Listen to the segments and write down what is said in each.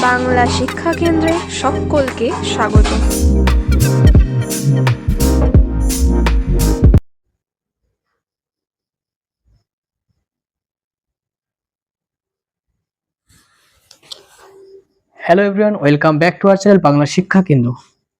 বাংলা শিক্ষা কেন্দ্রে সকলকে স্বাগত। Hello everyone, welcome back to our channel Bangla শিক্ষা কেন্দ্র।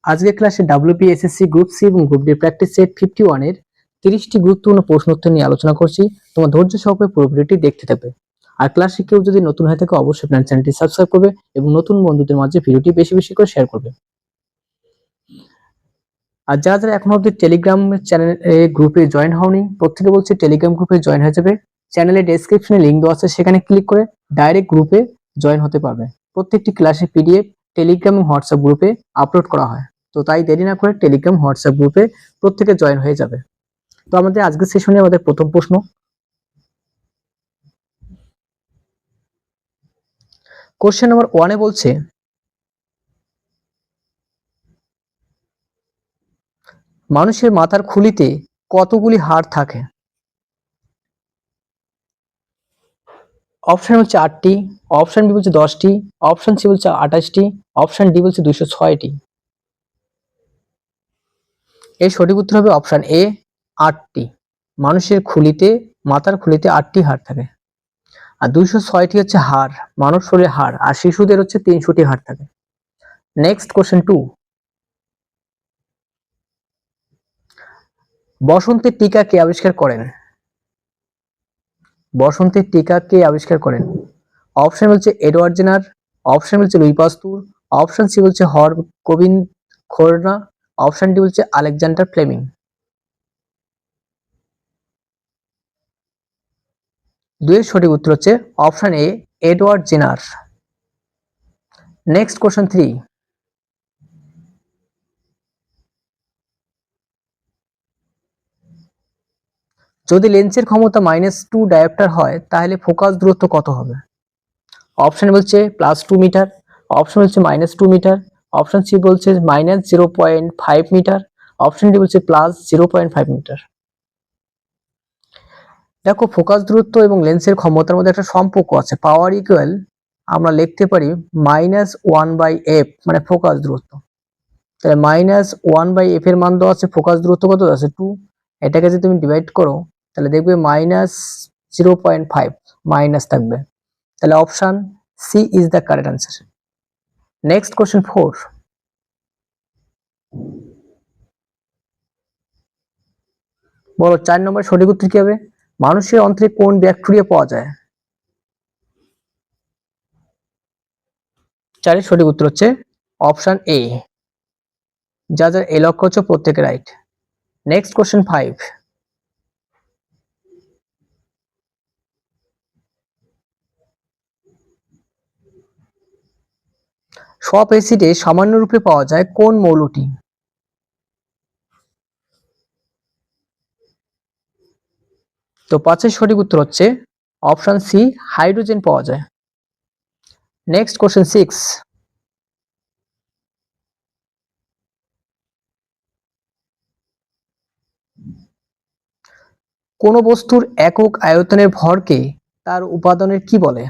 আজকের ক্লাসে ডাব্লিউপি এসএসসি গ্রুপ সি এবং গ্রুপ ডি প্র্যাকটিস সেট 51 এর 30টি গুরুত্বপূর্ণ প্রশ্ন উত্তর নিয়ে আলোচনা করছি। তোমার ধৈর্য সহকারে পুরো ভিডিওটি দেখতে থাকবে। আর ক্লাসে কেউ যদি নতুন হয়ে থাকে অবশ্যই আপনার চ্যানেলটি সাবস্ক্রাইব করবে এবং নতুন বন্ধুদের মাঝে ভিডিওটি বেশি বেশি করে শেয়ার করবে। আর যারা যারা এখনো অবধি টেলিগ্রাম চ্যানেল গ্রুপে জয়েন হওনি, প্রত্যেকে বলছি টেলিগ্রাম গ্রুপে জয়েন হয়ে যাবে। চ্যানেলের ডেসক্রিপশনে লিংক দেওয়া আছে, সেখানে ক্লিক করে ডাইরেক্ট গ্রুপে জয়েন হতে পারবে। প্রত্যেকটি ক্লাসের পিডিএফ টেলিগ্রাম এবং হোয়াটসঅ্যাপ গ্রুপে আপলোড করা হয়। তো তাই দেরি না করে টেলিগ্রাম হোয়াটসঅ্যাপ গ্রুপে প্রত্যেকে জয়েন হয়ে যাবে। তো আমাদের আজকের সেশনে আমাদের প্রথম প্রশ্ন, কোশ্চেন নাম্বার 1 বলছে মানুষের মাথার খুলিতে কতগুলি হাড় থাকে? অপশন হচ্ছে 8টি, অপশন বি বলছে 10টি, অপশন সি বলছে 28টি, অপশন ডি বলছে 206টি। এর সঠিক উত্তর হবে অপশন এ 8টি। মানুষের খুলিতে, মাথার খুলিতে 8টি হাড় থাকে। আর 206টি হচ্ছে হাড়, মানব শরীরে হাড়, আর শিশুদের হচ্ছে 300টি হাড় থাকে। নেক্সট কোশ্চেন 2, বসন্তের টিকা কে আবিষ্কার করেন? বসন্তের টিকা কে আবিষ্কার করেন? অপশন বলছে এডওয়ার্ড জেনার, অপশন বলছে লুই পাস্তুর, অপশন সি বলছে গোবিন্দ খোরনা, অপশন ডি বলছে আলেকজান্ডার ফ্লেমিং। দুইয়ের সঠিক উত্তর হচ্ছে option A Edward Jenner. Next question 3, যদি লেন্সের ক্ষমতা -2 ডায়োপ্টার হয় তাহলে ফোকাস দূরত্ব কত হবে? অপশন বলছে +2 মিটার, অপশন বলছে -2 মিটার, অপশন সি বলছে -0.5 মিটার, অপশন ডি বলছে +0.5 মিটার। দেখো, ফোকাস দূরত্ব এবং লেন্সের ক্ষমতার মধ্যে একটা সম্পর্ক আছে। পাওয়ার ইকুয়াল আমরা লিখতে পারি -1/f, মানে ফোকাস দূরত্ব। তাহলে -1/f এর মান দেওয়া আছে, ফোকাস দূরত্ব কত আছে 2। এটাকে যদি তুমি ডিভাইড করো তাহলে দেখবে -0.5 মাইনাস থাকবে। তাহলে option C is the correct answer. Next question 4, বলো 4 নম্বর সঠিক উত্তর কি হবে? মানুষের অন্ত্রে কোন ব্যাকটেরিয়া পাওয়া যায়? 4 সঠিক উত্তর হচ্ছে অপশন এ। যা যা এ লক্ষ্য হচ্ছে প্রত্যেকে রাইট। নেক্সট কোশ্চেন 5, সব অ্যাসিডে সামান্য রূপে পাওয়া যায় কোন মৌলটি? তো 5 সঠিক উত্তর হচ্ছে অপশন সি, হাইড্রোজেন পাওয়া যায়। নেক্সট কোশ্চেন 6, কোন বস্তুর একক আয়তনের ভরকে তার উপাদানের কি বলে?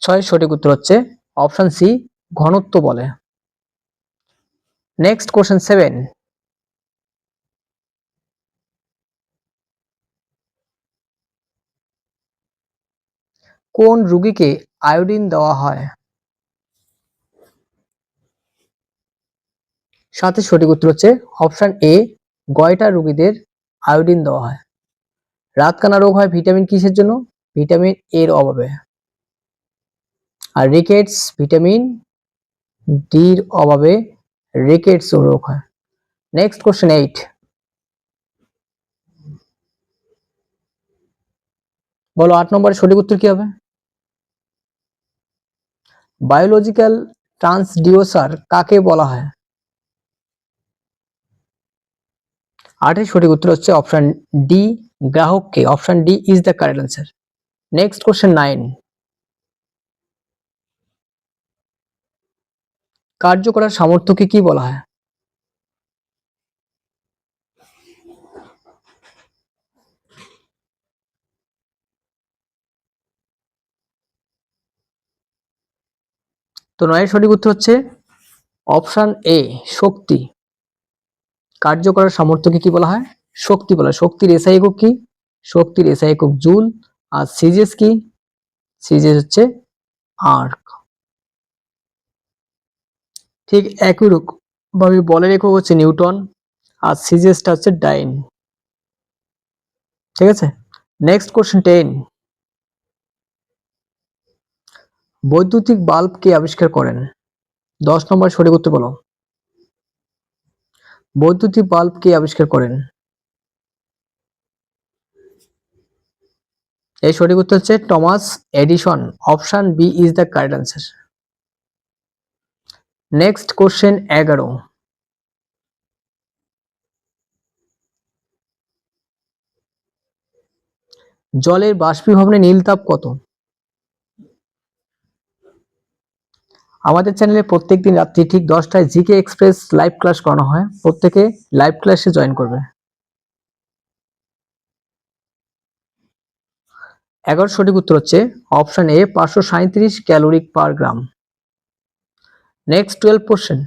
6 সঠিক উত্তর হচ্ছে অপশন সি, ঘনত্ব বলে। নেক্সট কোশ্চেন 7, কোন রোগীকে আয়োডিন দেওয়া হয়? 7 সঠিক উত্তর হচ্ছে অপশন এ, গয়টার রোগীদের আয়োডিন দেওয়া হয়। রাতকানা রোগ হয় ভিটামিন কিসের জন্য? ভিটামিন এর অভাবে। আর রিকেটস ভিটামিন ডির অভাবে রিকেটস রোগ হয়। নেক্সট কোশ্চেন 8, বলো 8 নম্বরের সঠিক উত্তর কি হবে? বায়োলজিক্যাল ট্রান্সডিউসার কাকে বলা হয়? 8 সঠিক উত্তর হচ্ছে অপশন ডি, গ্রাহককে। Option D is the correct answer. Next question 9, কার্য করার সামর্থ্যকে কি বলা হয়? তো 9 এর সঠিক উত্তর হচ্ছে অপশন এ, শক্তি। কার্য করার সামর্থ্যকে কি বলা হয়? শক্তি বলা হয়। শক্তির এসআই একক কি? শক্তির এসআই একক জুল। আর সিজিএস কি? সিজিএস হচ্ছে আর্ক। ঠিক একই রকম ভাবে বলের একক হচ্ছে নিউটন, আর সিজিএসটা হচ্ছে ডাইন। ঠিক আছে, নেক্সট কোশ্চেন 10। বৈদ্যুতিক বাল্ব কে আবিষ্কার করেন? 10 নম্বর সঠিক উত্তর বলো। বৈদ্যুতিক বাল্ব কে আবিষ্কার করেন? এই সঠিক উত্তর হচ্ছে Thomas Edison. Option B is the correct answer. Next question 11। জলের বাষ্পীভবনে নীল তাপ কত? আমাদের চ্যানেলে প্রত্যেকদিন রাত্রি ঠিক 10টায় জিকে এক্সপ্রেস লাইভ ক্লাস করানো হয়, প্রত্যেকে লাইভ ক্লাসে জয়েন করবে। 11 সঠিক উত্তর হচ্ছে option A 537 calorie per gram. Next 12 question.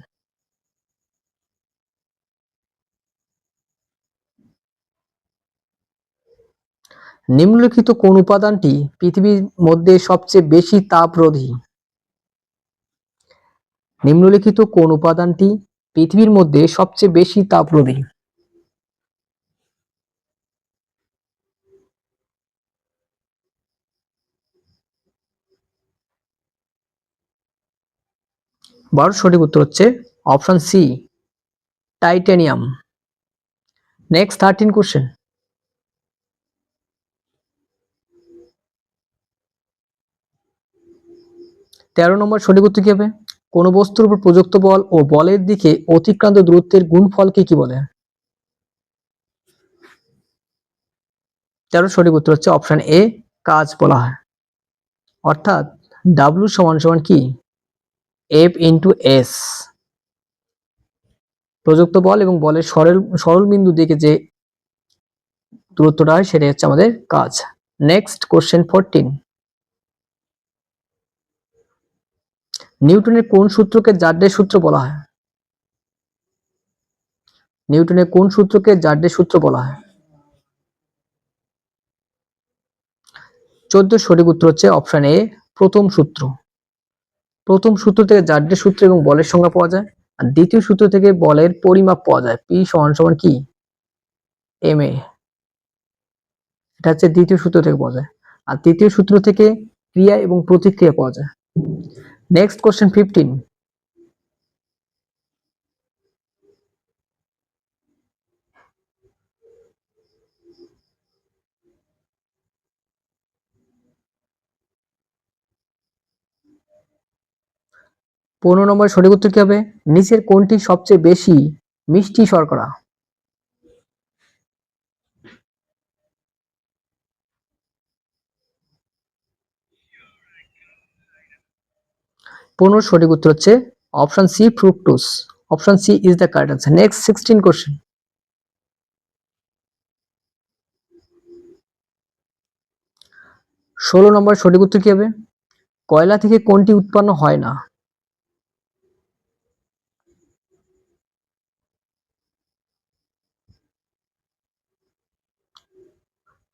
নিম্নলিখিত কোন উপাদানটি পৃথিবীর মধ্যে সবচেয়ে বেশি তাপরোধী? নিম্নলিখিত কোন উপাদানটি পৃথিবীর মধ্যে সবচেয়ে বেশি তাপরোধী? বারো সঠিক উত্তর হচ্ছে option C, titanium. Next 13 question. 13 নম্বর সঠিক উত্তর কি হবে? কোন বস্তুর উপর প্রযুক্ত বল ও বলের দিকে অতিক্রান্ত দূরত্বের গুণফলকে কি বলে? 13 সঠিক উত্তর হচ্ছে অপশন এ, কাজ বলা হয়। অর্থাৎ ডাব্লিউ সমান সমান কি? F into S. প্রযুক্ত বল এবং বলের সরল বিন্দু দিকে যে দূরত্বটা হয় সেটাই হচ্ছে আমাদের কাজ। Next question 14। নিউটনের কোন সূত্রকে জারডের সূত্র বলা হয়? নিউটনের কোন সূত্রকে জারডের সূত্র বলা হয়? 14 সঠিক উত্তর হচ্ছে অপশন এ, প্রথম সূত্র। প্রথম সূত্র থেকে জারডের সূত্র এবং বলের সংজ্ঞা পাওয়া যায়, আর দ্বিতীয় সূত্র থেকে বলের পরিমাপ পাওয়া যায়, পি সমান সমান কি? M A. এটা হচ্ছে দ্বিতীয় সূত্র থেকে পাওয়া যায়। আর তৃতীয় সূত্র থেকে ক্রিয়া এবং প্রতিক্রিয়া পাওয়া যায়। Next question 15। 15 নম্বর সঠিক উত্তর কি হবে? নিচের কোনটি সবচেয়ে বেশি মিষ্টি শর্করা? পনেরো সঠিক উত্তর হচ্ছে option C, fructose. Option C is the correct answer. Next 16 question. 16 নম্বর সঠিক উত্তর কি হবে? কয়লা থেকে কোনটি উৎপন্ন হয় না?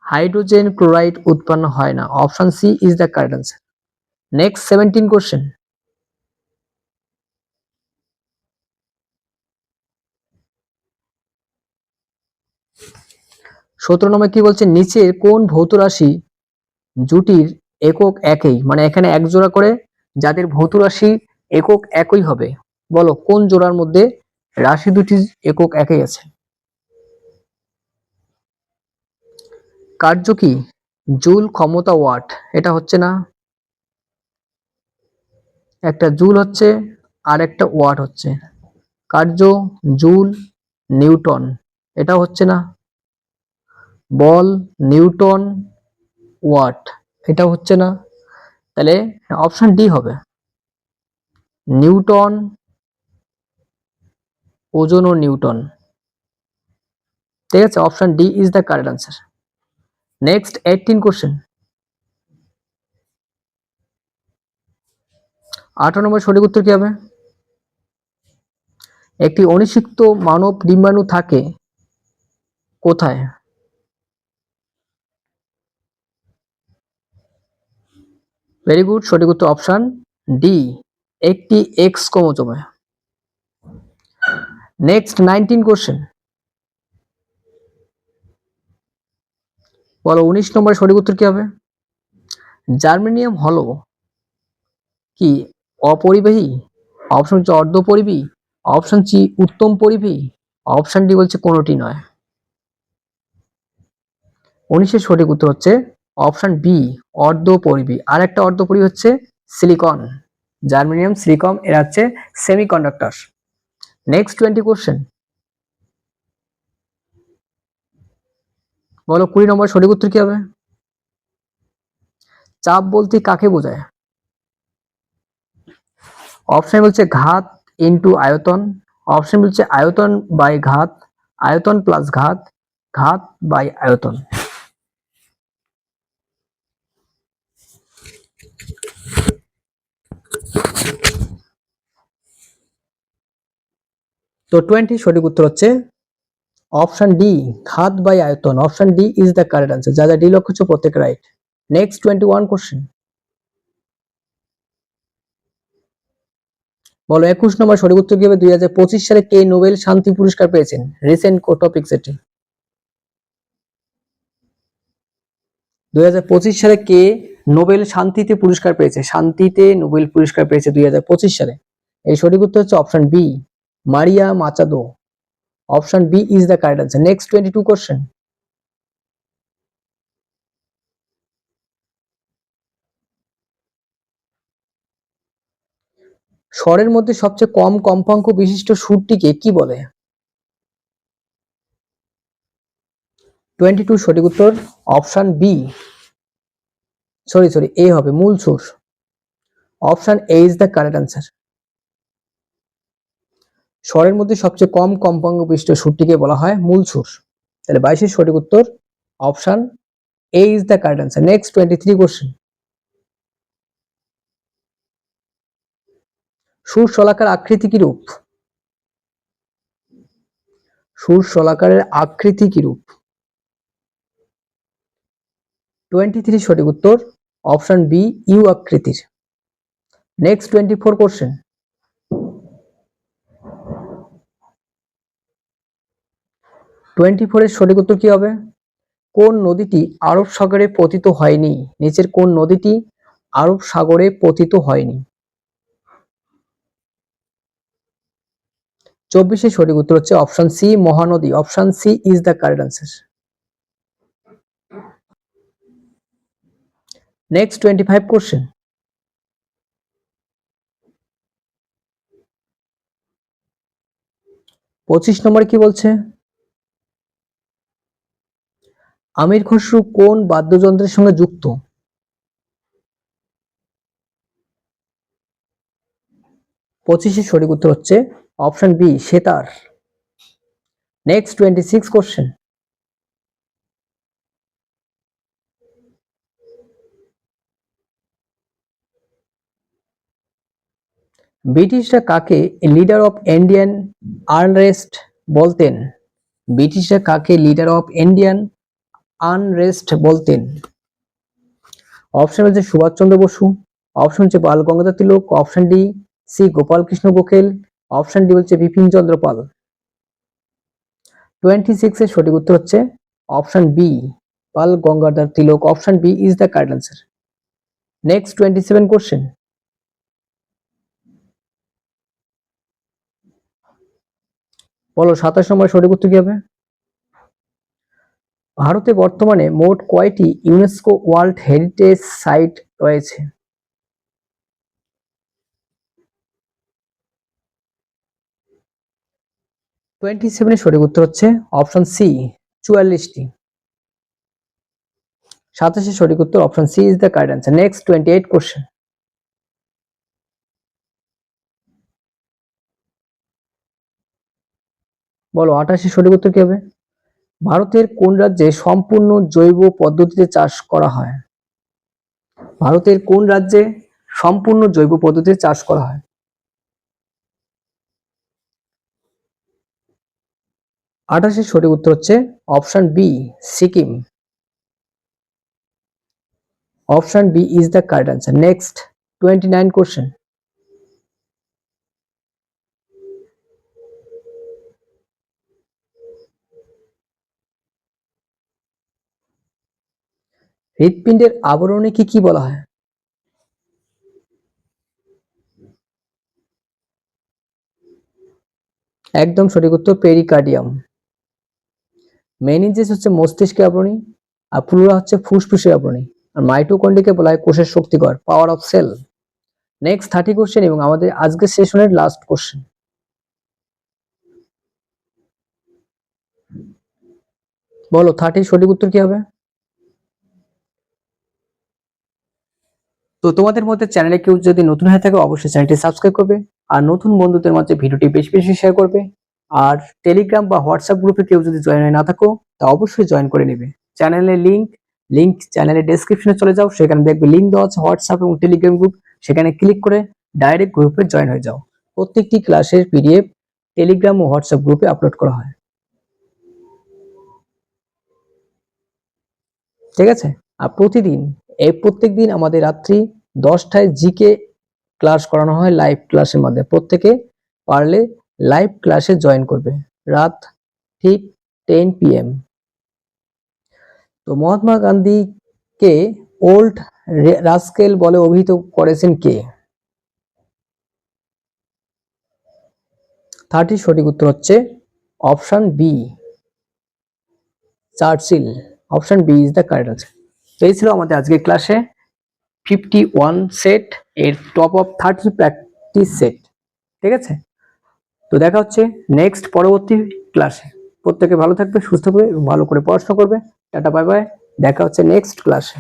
হাইড্রোজেন ক্লোরাইড উৎপন্ন হয় না। Option C is the correct answer. Next 17 question. 17 নম্বর কি বলছে? নিচের কোন ভৌত রাশি জুটির একক একই, মানে এখানে এক জোড়া করে যাদের ভৌত রাশি একক একই হবে, বলো কোন জোড়ার মধ্যে রাশি দুটির একক একই আছে? কার্য কি? জুল, ক্ষমতা, ওয়াট। এটা হচ্ছে না। একটা জুল হচ্ছে আর একটা ওয়াট হচ্ছে। কার্য জুল, নিউটন। এটা হচ্ছে না। বল নিউটন, ওয়াট। এটা হচ্ছে না। তাহলে অপশন ডি হবে, নিউটন, ওজন ও নিউটন। ঠিক আছে, option D is the correct answer. Next 18 question. 18 নম্বর সঠিক উত্তর কি হবে? একটি অনিষিক্ত মানব ডিম্বাণু থাকে কোথায়? ভেরি গুড, সঠিক উত্তর অপশন ডি, একটি এক্স ক্রোমোজোমে। নেক্সট 19 কোশ্চেন, বলো 19 নম্বর সঠিক উত্তর কি হবে? জার্মেনিয়াম হলো কি অপরিবাহী, অপশন হচ্ছে অর্ধপরিবাহী, অপশন সি উত্তম পরিবাহী, অপশন ডি বলছে কোনোটি নয়। 19 সঠিক উত্তর হচ্ছে অপশন বি, অর্ধপরিবাহী। আর একটা অর্ধপরিবাহী হচ্ছে সিলিকন, জার্মেনিয়াম, সিলিকন এরা হচ্ছে সেমিকন্ডাক্টর। নেক্সট 20 কোশ্চেন, বলো 20 নম্বর সঠিক উত্তর কি হবে? চাপ বলতে কাকে বোঝায়? অপশন বলছে ঘাত ইনটু আয়তন, অপশন বলছে আয়তন বাই ঘাত, আয়তন প্লাস ঘাত, ঘাত বাই আয়তন। তো 20 সঠিক উত্তর হচ্ছে অপশন ডি, ঘাত বাই আয়তন। Option D is the correct answer. যা যা ডি লক্ষ্য হচ্ছে প্রত্যেক রাইট। নেক্সট 21 কোশ্চেন, বলো 21 নম্বর সঠিক উত্তর কি হবে? 2025 সালে কে নোবেল শান্তি পুরস্কার পেয়েছেন? রিসেন্ট টপিক সেটি। 2025 সালে কে নোবেল শান্তিতে পুরস্কার পেয়েছে? শান্তিতে নোবেল পুরস্কার পেয়েছে 2025 সালে। এই সঠিক উত্তর হচ্ছে option B, Maria Machado. Option B is the correct answer. Next 22 question, স্বরের মধ্যে সবচেয়ে কম কম্পাঙ্ক বিশিষ্ট সুরটিকে কি বলে? 22 সঠিক উত্তর অপশন বি, সরি এ হবে মূল সুর। Option A is the correct answer. স্বরের মধ্যে সবচেয়ে কম কম্পাঙ্ক বিশিষ্ট সুরটিকে বলা হয় মূল সুর। তাহলে 22 সঠিক উত্তর option A is the correct answer. Next 23 question, সুর শলাকার আকৃতি কি রূপ? সুর শলাকারের আকৃতি কি রূপ? 23 সঠিক উত্তর অপশন বি, ইউ আকৃতির। নেক্সট 24 কোশ্চেন, 24 এর সঠিক উত্তর কি হবে? কোন নদীটি আরব সাগরে পতিত হয়নি? নিচের কোন নদীটি আরব সাগরে পতিত হয়নি? 24 এর সঠিক উত্তর হচ্ছে option C, Mahanadi. Option C is the correct answer. Next 25 question, 25 নম্বরে কি বলছে? আমির খসরু কোন বাদ্যযন্ত্রের সঙ্গে যুক্ত? 25 এর সঠিক উত্তর হচ্ছে অপশন বি, সেতার। নেক্সট 26 কোশ্চেন, ব্রিটিশরা কাকে লিডার অফ ইন্ডিয়ান আনরেস্ট বলতেন? ব্রিটিশরা কাকে লিডার অফ ইন্ডিয়ান আনরেস্ট বলতেন? অপশন হচ্ছে সুভাষচন্দ্র বসু, অপশন হচ্ছে Bal Gangadhar Tilak, option D C Gopal Krishna Gokhale, option D হচ্ছে বিপিন চন্দ্র পাল। 26 এর সঠিক উত্তর হচ্ছে option B, Bal Gangadhar Tilak. Option B is the correct answer. Next 27 question, বলো 27 নম্বর সঠিক উত্তর কি হবে? ভারতে বর্তমানে মোট কয়টি ইউনেস্কো ওয়ার্ল্ড হেরিটেজ সাইট রয়েছে? 27 এর সঠিক উত্তর হচ্ছে অপশন সি, 44টি। 27 এর সঠিক উত্তর option C is the correct answer. Next 28 question, বলো 28 এর সঠিক উত্তর কি হবে? ভারতের কোন রাজ্যে সম্পূর্ণ জৈব পদ্ধতিতে চাষ করা হয়? ভারতের কোন রাজ্যে সম্পূর্ণ জৈব পদ্ধতিতে চাষ করা হয়? আঠাশের সঠিক উত্তর হচ্ছে option B, Sikkim. Option B is the correct answer. Next 29 question. হৃৎপিণ্ডের আবরণে কি কি বলা হয়? একদম সঠিক উত্তর, পেরিকার্ডিয়াম। মেনিনজেস হচ্ছে মস্তিষ্কের আবরণী, আর প্লুরা হচ্ছে ফুসফুসের আবরণী, আর মাইটোকন্ড্রিয়াকে বলা হয় কোষের শক্তিকর, power of cell. Next 30 question এবং আমাদের আজকের সেশনের লাস্ট কোশ্চেন। বলো 30 সঠিক উত্তর কি হবে? তো তোমাদের মধ্যে চ্যানেলে কেউ যদি নতুন হয়ে থাকে অবশ্যই চ্যানেলটি সাবস্ক্রাইব করবে, আর নতুন বন্ধুদের মাঝে ভিডিওটি বেশি বেশি শেয়ার করবে। আর টেলিগ্রাম বা হোয়াটসঅ্যাপ গ্রুপে কেউ যদি জয়েন হয়ে না থাকো তা অবশ্যই জয়েন করে নেবে। চ্যানেলের লিংক চ্যানেলের ডেসক্রিপশনে চলে যাও, সেখানে দেখবে লিংক দেওয়া আছে হোয়াটসঅ্যাপ এবং টেলিগ্রাম গ্রুপ, সেখানে ক্লিক করে ডাইরেক্ট গ্রুপে জয়েন হয়ে যাও। প্রত্যেকটি ক্লাসের পিডিএফ টেলিগ্রাম ও হোয়াটসঅ্যাপ গ্রুপে আপলোড করা হয়। ঠিক আছে? আর প্রত্যেক দিন আমাদের রাত্রি 10টায় জিকে ক্লাস করানো হয় লাইভ ক্লাসের মাধ্যমে। প্রত্যেকে পারলে লাইভ ক্লাসে জয়েন করবে রাত ঠিক 10 PM। তো মহাত্মা গান্ধীকে ওল্ড রাস্কেল বলে অভিহিত করেছেন কে? 30 সঠিক উত্তর হচ্ছে option B, Churchill. Option B is the correct answer. তো এই ছিল আমাদের আজকের ক্লাসে 51 সেট এর টপ অফ 30 প্র্যাকটিস সেট। ঠিক আছে? তো দেখা হচ্ছে নেক্সট পরবর্তী ক্লাসে। প্রত্যেকে ভালো থাকবে, সুস্থ থাকবে এবং ভালো করে পড়াশোনা করবে। টাটা, বাই বাই, দেখা হচ্ছে নেক্সট ক্লাসে।